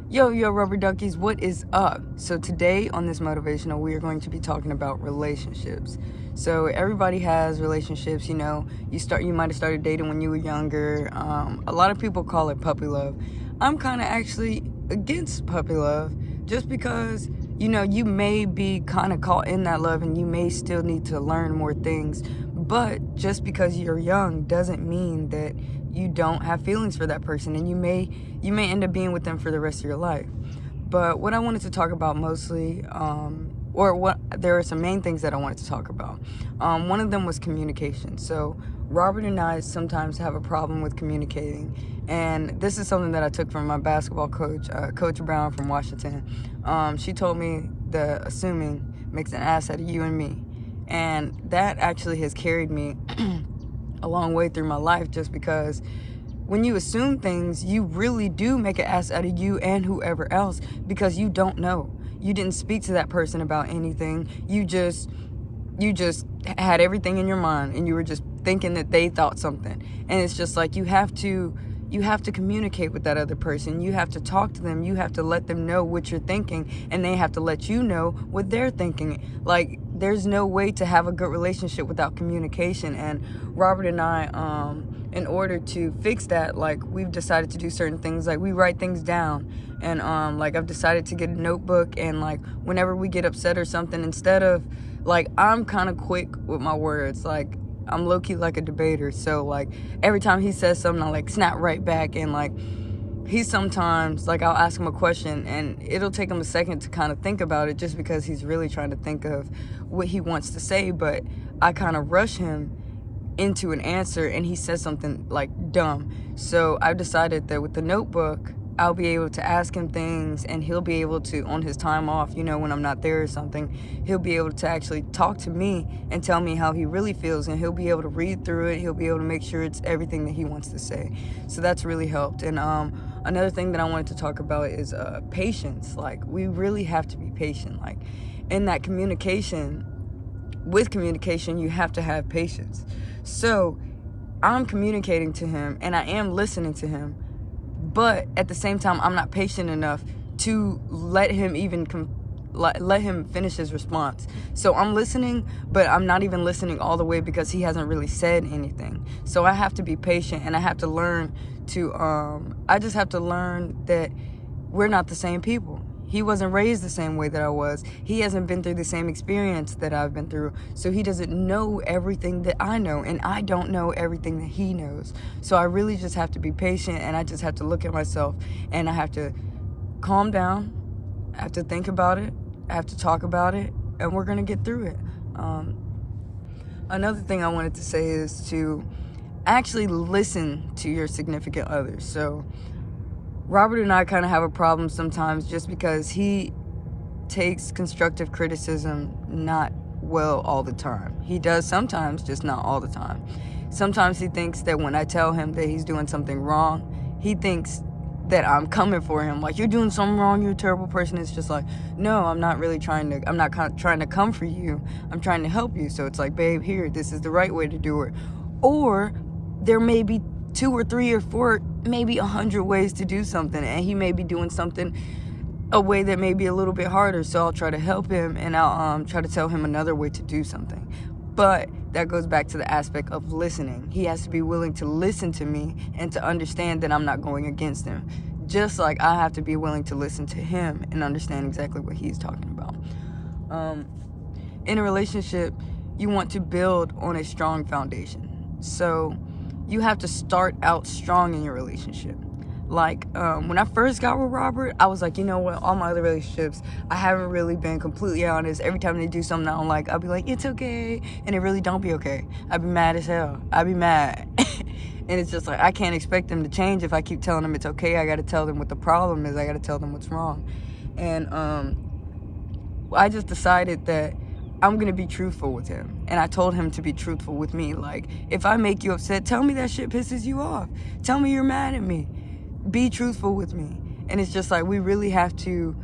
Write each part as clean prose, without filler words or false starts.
Yo Yo Rubber Duckies, what is up? So today on this Motivational, we are going to be talking about relationships. So everybody has relationships, you might have started dating when you were younger. A lot of people call it puppy love. I'm kind of actually against puppy love just because, you may be kind of caught in that love and you may still need to learn more things. But just because you're young doesn't mean that you don't have feelings for that person, and you may end up being with them for the rest of your life. But what I wanted to talk about mostly, there are some main things that I wanted to talk about. One of them was communication. So Robert and I sometimes have a problem with communicating, and this is something that I took from my basketball coach, Coach Brown from Washington. She told me that assuming makes an ass out of you and me, and that actually has carried me a long way through my life, just because when you assume things, you really do make an ass out of you and whoever else, because you don't know. You didn't speak to that person about anything. You just had everything in your mind, and you were just thinking that they thought something. And it's just like you have to communicate with that other person. You have to talk to them. You have to let them know what you're thinking, and they have to let you know what they're thinking. Like, there's no way to have a good relationship without communication. And Robert and I, in order to fix that, like, we've decided to do certain things. Like, we write things down, and like, I've decided to get a notebook, and like, whenever we get upset or something, instead of, like, I'm kind of quick with my words. Like, I'm low-key like a debater, so like every time he says something, I like snap right back. And like, he sometimes, like, I'll ask him a question and it'll take him a second to kind of think about it, just because he's really trying to think of what he wants to say. But I kind of rush him into an answer and he says something like dumb. So I've decided that with the notebook, I'll be able to ask him things, and he'll be able to, on his time off, when I'm not there or something, he'll be able to actually talk to me and tell me how he really feels, and he'll be able to read through it. He'll be able to make sure it's everything that he wants to say. So that's really helped. And another thing that I wanted to talk about is patience. Like, we really have to be patient. Like, in that communication, you have to have patience. So I'm communicating to him and I am listening to him, but at the same time, I'm not patient enough to let him let him finish his response. So I'm listening, but I'm not even listening all the way, because he hasn't really said anything. So I have to be patient, and I have to learn to, I just have to learn that we're not the same people. He wasn't raised the same way that I was. He hasn't been through the same experience that I've been through. So he doesn't know everything that I know, and I don't know everything that he knows. So I really just have to be patient, and I just have to look at myself, and I have to calm down. I have to think about it. I have to talk about it, and we're going to get through it. Another thing I wanted to say is to actually listen to your significant others. So Robert and I kind of have a problem sometimes, just because he takes constructive criticism not well all the time. He does sometimes, just not all the time. Sometimes he thinks that when I tell him that he's doing something wrong, he thinks that I'm coming for him. Like, you're doing something wrong, you're a terrible person. It's just like, no, I'm not trying to come for you. I'm trying to help you. So it's like, babe, here, this is the right way to do it. Or there may be 2 or 3 or 4, maybe 100 ways to do something, and he may be doing something a way that may be a little bit harder. So I'll try to help him, and I'll try to tell him another way to do something. But that goes back to the aspect of listening. He has to be willing to listen to me and to understand that I'm not going against him, just like I have to be willing to listen to him and understand exactly what he's talking about. In a relationship, you want to build on a strong foundation. So you have to start out strong in your relationship. Like, when I first got with Robert, I was like, you know what, all my other relationships, I haven't really been completely honest. Every time they do something I don't like, I'll be like, it's okay, and it really don't be okay. I'd be mad as hell. I'd be mad. And it's just like, I can't expect them to change if I keep telling them it's okay. I got to tell them what the problem is. I got to tell them what's wrong. And I just decided that I'm going to be truthful with him. And I told him to be truthful with me. Like, if I make you upset, tell me that shit pisses you off. Tell me you're mad at me. Be truthful with me. And it's just like, we really have to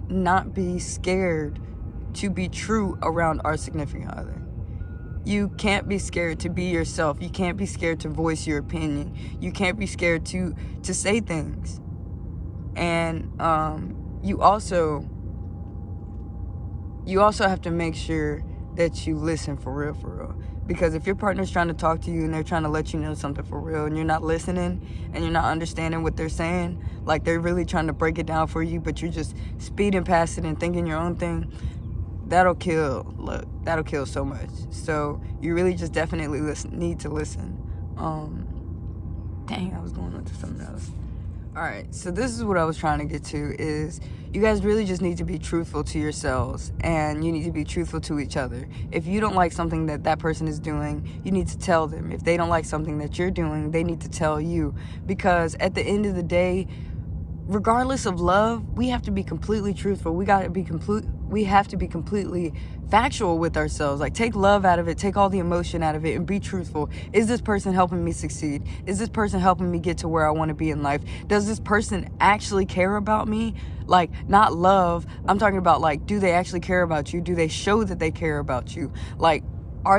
not be scared to be true around our significant other. You can't be scared to be yourself. You can't be scared to voice your opinion. You can't be scared to say things. And you also have to make sure that you listen for real. Because if your partner's trying to talk to you and they're trying to let you know something for real, and you're not listening and you're not understanding what they're saying, like they're really trying to break it down for you, but you're just speeding past it and thinking your own thing, that'll kill so much. So you really just definitely need to listen. Dang, I was going on to something else. All right, so this is what I was trying to get to, is you guys really just need to be truthful to yourselves, and you need to be truthful to each other. If you don't like something that person is doing, you need to tell them. If they don't like something that you're doing, they need to tell you. Because at the end of the day, regardless of love, we have to be completely truthful. We have to be completely factual with ourselves. Like, take love out of it, take all the emotion out of it, and be truthful. Is this person helping me succeed? Is this person helping me get to where I want to be in life? Does this person actually care about me? Like, not love, I'm talking about, like, do they actually care about you? Do they show that they care about you? Like,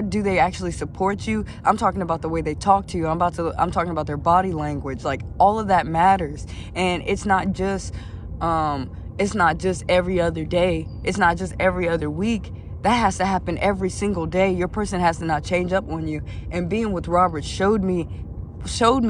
do they actually support you? I'm talking about the way they talk to you. I'm talking about their body language. Like, all of that matters. And it's not just every other day. It's not just every other week. That has to happen every single day. Your person has to not change up on you. And being with Robert showed me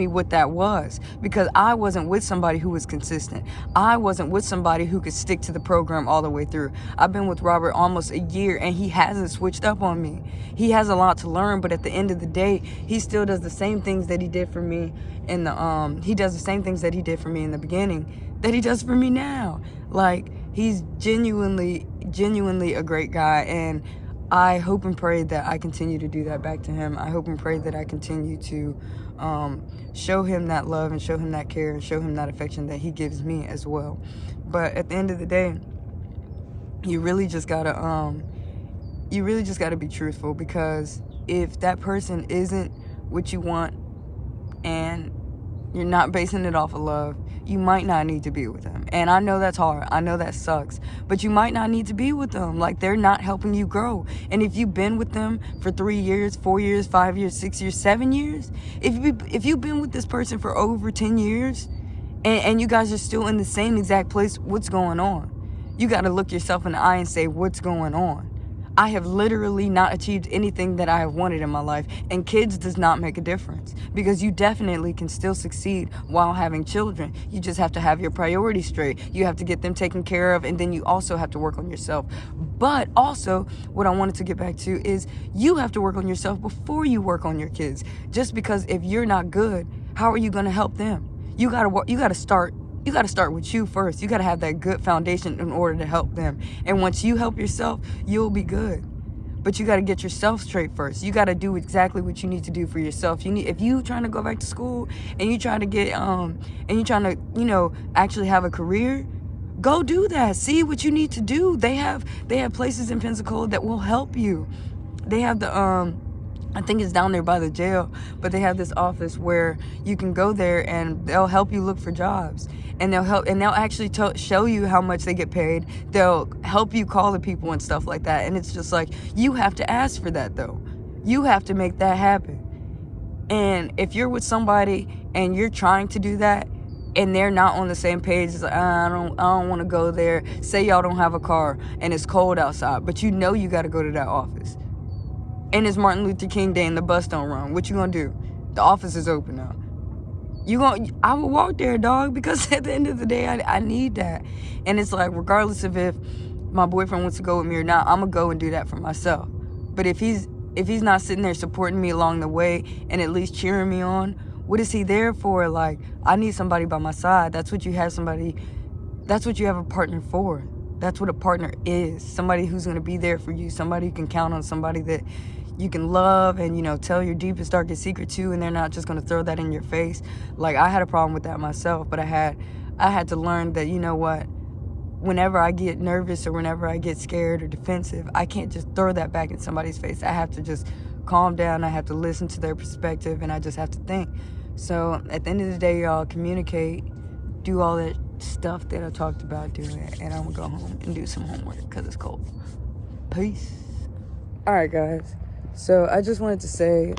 what that was, because I wasn't with somebody who was consistent. I wasn't with somebody who could stick to the program all the way through. I've been with Robert almost a year, and he hasn't switched up on me. He has a lot to learn, but at the end of the day, he still does the same things that he did for me in the he does the same things that he did for me in the beginning that he does for me now. Like, he's genuinely a great guy, and I hope and pray that I continue to do that back to him. I hope and pray that I continue to show him that love and show him that care and show him that affection that he gives me as well. But at the end of the day, you really just gotta be truthful, because if that person isn't what you want and you're not basing it off of love, you might not need to be with them. And I know that's hard. I know that sucks. But you might not need to be with them. Like, they're not helping you grow. And if you've been with them for 3 years, 4 years, 5 years, 6 years, 7 years, if you've been with this person for over 10 years and you guys are still in the same exact place, what's going on? You got to look yourself in the eye and say, what's going on? I have literally not achieved anything that I have wanted in my life, and kids does not make a difference, because you definitely can still succeed while having children. You just have to have your priorities straight. You have to get them taken care of, and then you also have to work on yourself. But also, what I wanted to get back to is, you have to work on yourself before you work on your kids. Just because if you're not good, how are you going to help them? You got to start with you first. You got to have that good foundation in order to help them. And once you help yourself, you'll be good. But you got to get yourself straight first. You got to do exactly what you need to do for yourself. If you trying to go back to school and you trying to get actually have a career, go do that. See what you need to do. They have places in Pensacola that will help you. They have the I think it's down there by the jail, but they have this office where you can go there and they'll help you look for jobs, and they'll actually show you how much they get paid. They'll help you call the people and stuff like that. And it's just like, you have to ask for that though. You have to make that happen. And if you're with somebody and you're trying to do that and they're not on the same page, it's like, I don't want to go there. Say y'all don't have a car and it's cold outside, but you know you got to go to that office. And it's Martin Luther King Day and the bus don't run. What you gonna do? The office is open now. I would walk there, dog, because at the end of the day, I need that. And it's like, regardless of if my boyfriend wants to go with me or not, I'm gonna go and do that for myself. But if he's not sitting there supporting me along the way and at least cheering me on, what is he there for? Like, I need somebody by my side. That's what you have a partner for. That's what a partner is. Somebody who's gonna be there for you. Somebody you can count on. Somebody that you can love and, tell your deepest, darkest secret to, and they're not just going to throw that in your face. Like, I had a problem with that myself, but I had to learn that, whenever I get nervous or whenever I get scared or defensive, I can't just throw that back in somebody's face. I have to just calm down. I have to listen to their perspective, and I just have to think. So at the end of the day, y'all, communicate, do all that stuff that I talked about doing, and I'm going to go home and do some homework because it's cold. Peace. All right, guys. So I just wanted to say,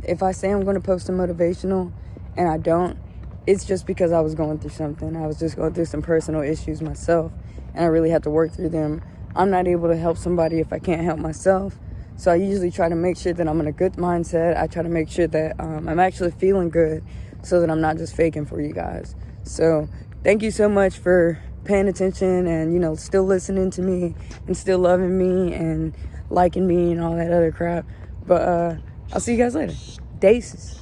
if I say I'm going to post a motivational and I don't, it's just because I was going through something. I was just going through some personal issues myself, and I really had to work through them. I'm not able to help somebody if I can't help myself. So I usually try to make sure that I'm in a good mindset. I try to make sure that I'm actually feeling good so that I'm not just faking for you guys. So thank you so much for paying attention and, still listening to me and still loving me and liking me and all that other crap. But I'll see you guys later. Deuces.